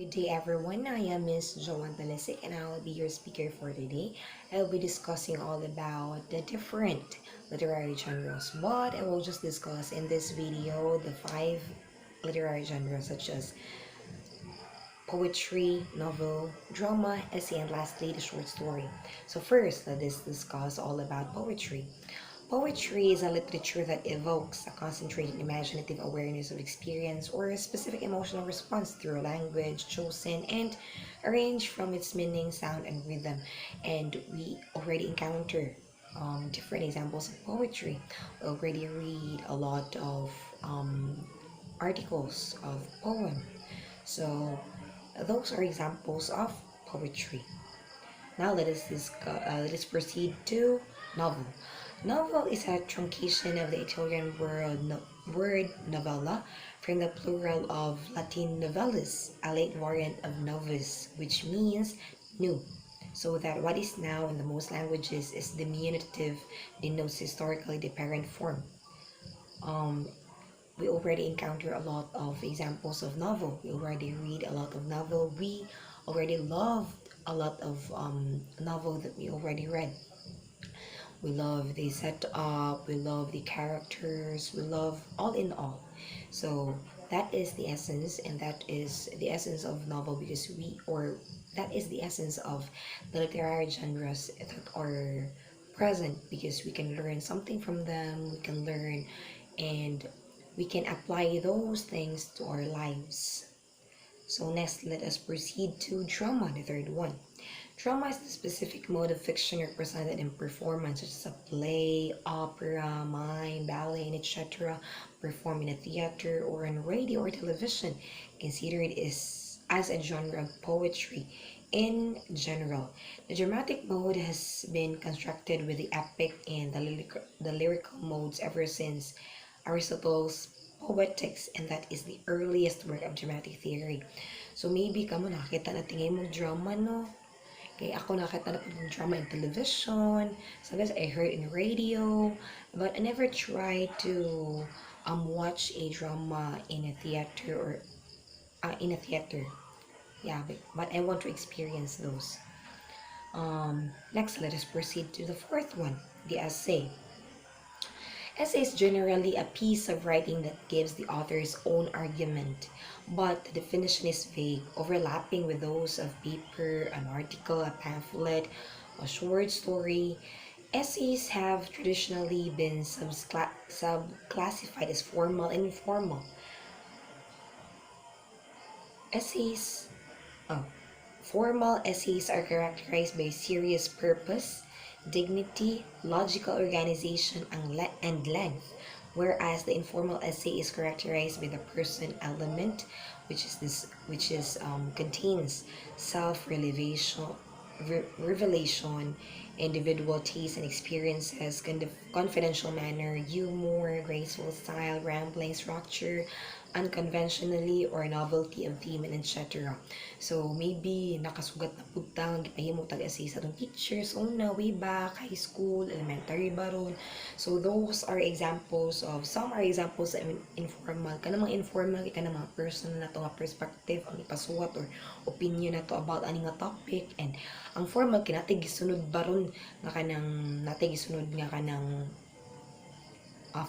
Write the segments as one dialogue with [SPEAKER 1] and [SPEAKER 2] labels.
[SPEAKER 1] Good day everyone, I am Miss Joanne Balisic and I will be your speaker for today. I will be discussing all about the different literary genres, but I will just discuss in this video the 5 literary genres such as poetry, novel, drama, essay, and lastly the short story. So first, let us discuss all about poetry. Poetry is a literature that evokes a concentrated imaginative awareness of experience or a specific emotional response through language chosen and arranged from its meaning, sound, and rhythm. And we already encounter different examples of poetry. We already read a lot of articles of poem. So those are examples of poetry. Now let us proceed to novel. Novel is a truncation of the Italian word novella from the plural of Latin novellis, a late variant of novus, which means new. So that what is now in the most languages is diminutive, denotes historically the parent form. Um, we already encounter a lot of examples of novel. We already read a lot of novel. We already loved a lot of novel that we already read. We love the setup, we love the characters, we love all in all. So that is the essence, and that is the essence of novel because that is the essence of the literary genres that are present because we can learn something from them, we can learn and we can apply those things to our lives. So next, let us proceed to drama, the third one. Drama is the specific mode of fiction represented in performance, such as a play, opera, mime, ballet, and etc., performed in a theater or on radio or television, considered as a genre of poetry in general. The dramatic mode has been constructed with the epic and the lyrical modes ever since Aristotle's Poetics, and that is the earliest work of dramatic theory. So maybe kamo nakita na tingin mo drama, no? Kaya ako nakita na po ng drama in television. Sometimes I heard in radio, but I never tried to watch a drama in a theater or in a theater. Yeah, but I want to experience those. Next, let us proceed to the fourth one, the essay. Essay is generally a piece of writing that gives the author's own argument, but the definition is vague, overlapping with those of paper, an article, a pamphlet, a short story. Essays have traditionally been subclassified as formal and informal. Essays, oh, Formal essays are characterized by serious purpose, dignity, logical organization, and length, whereas the informal essay is characterized by the person element, which contains self-revelation, revelation, individual taste and experiences, confidential manner, humor, graceful style, rambling structure, unconventionally or novelty of theme, and etc. So maybe nakasugat na putang gipahimo tag-essay sa atong teachers una way back high school, elementary baron. So those are examples of some are examples of informal. Kana mga informal kay kana mga personal na to nga perspective ang ipasuwat or opinion na to about ani nga topic, and ang formal kinatay gisunod baron nga kanang natay gisunod nga kanang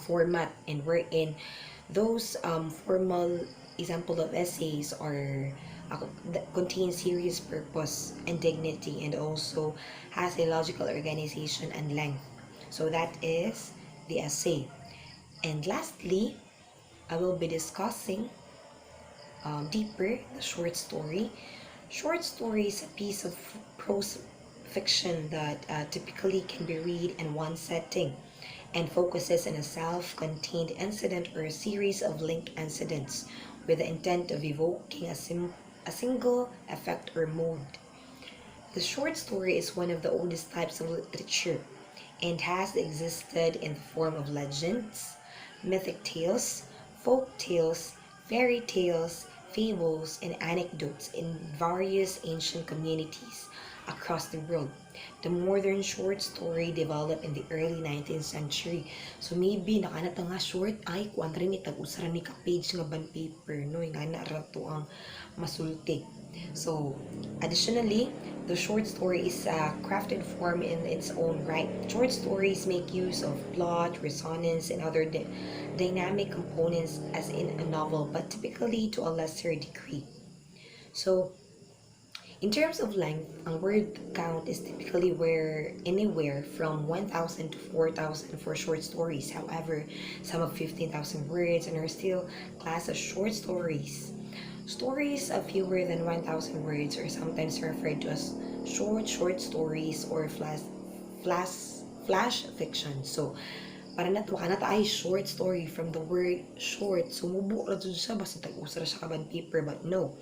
[SPEAKER 1] format, and wherein those formal example of essays are that contain serious purpose and dignity and also has a logical organization and length. So that is the essay. And lastly, I will be discussing deeper the short story. Short story is a piece of prose fiction that typically can be read in one setting and focuses on a self-contained incident or a series of linked incidents with the intent of evoking a single effect or mode. The short story is one of the oldest types of literature and has existed in the form of legends, mythic tales, folk tales, fairy tales, fables, and anecdotes in various ancient communities across the world. The modern short story developed in the early 19th century. So maybe nakanata nga short ay kuan rin ni tag-usa ni ka page nga bond paper no nga na ra to ang masulti. So, additionally, the short story is a crafted form in its own right. Short stories make use of plot, resonance, and other dynamic components as in a novel, but typically to a lesser degree. So, in terms of length, ang word count is typically anywhere from 1,000 to 4,000 for short stories. However, some have 15,000 words and are still classed as short stories. Stories of fewer than 1,000 words are sometimes referred to as short stories or flash fiction. So, para na to, kana ay short story from the word short. Sumubo ra jud siya, basta tag-usa ra siya kaban paper, but no.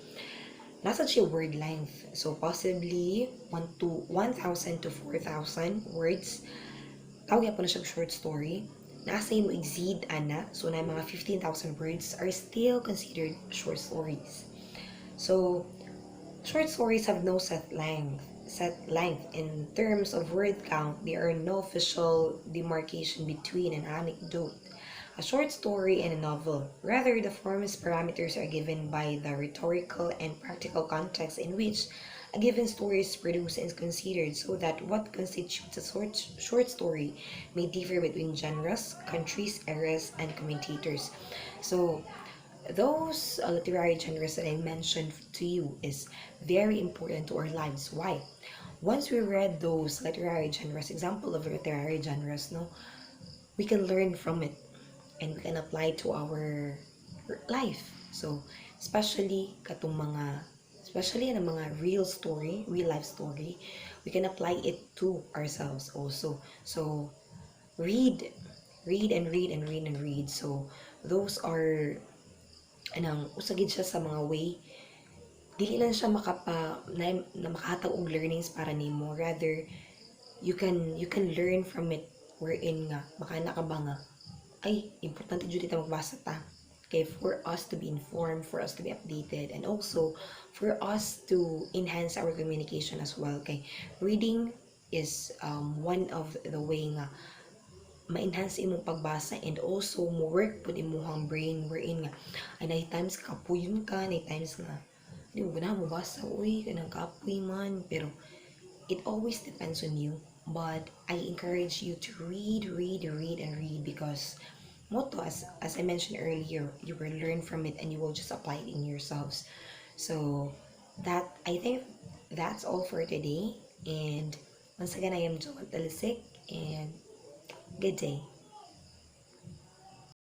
[SPEAKER 1] Nasa siya word length. So, possibly 1,000 to 4,000 words. Tawag po na siya short story. Nasa mo exceed ana. So, na mga 15,000 words are still considered short stories. So, short stories have no set length. In terms of word count, there are no official demarcation between an anecdote, a short story, and a novel. Rather, the form's parameters are given by the rhetorical and practical context in which a given story is produced and considered, so that what constitutes a short story may differ between genres, countries, eras, and commentators. So, those literary genres that I mentioned to you is very important to our lives. Why? Once we read those literary genres, example of literary genres, no, we can learn from it and we can apply to our life. So, especially in a mga real life story, we can apply it to ourselves also. So, read, read and read and read and read. So, those are anang usagid siya sa mga way dili lang siya na makahatag og learnings para nimo, rather you can learn from it, wherein nga baka nakaba nga ay importante jud ta magbasa ta, okay, for us to be informed, for us to be updated, and also for us to enhance our communication as well. Okay, reading is one of the way nga ma-enhance imong pagbasa, and also mo work pud imong brain, wherein nga ay na times kapuyon ka, na times nga di mo ganahan mo basa, uy kanang kapoy man, pero it always depends on you. But I encourage you to read, read, read, and read, because motto, as I mentioned earlier, you will learn from it and you will just apply it in yourselves. So that, I think that's all for today. And once again, I am Joan Talisik, and good day.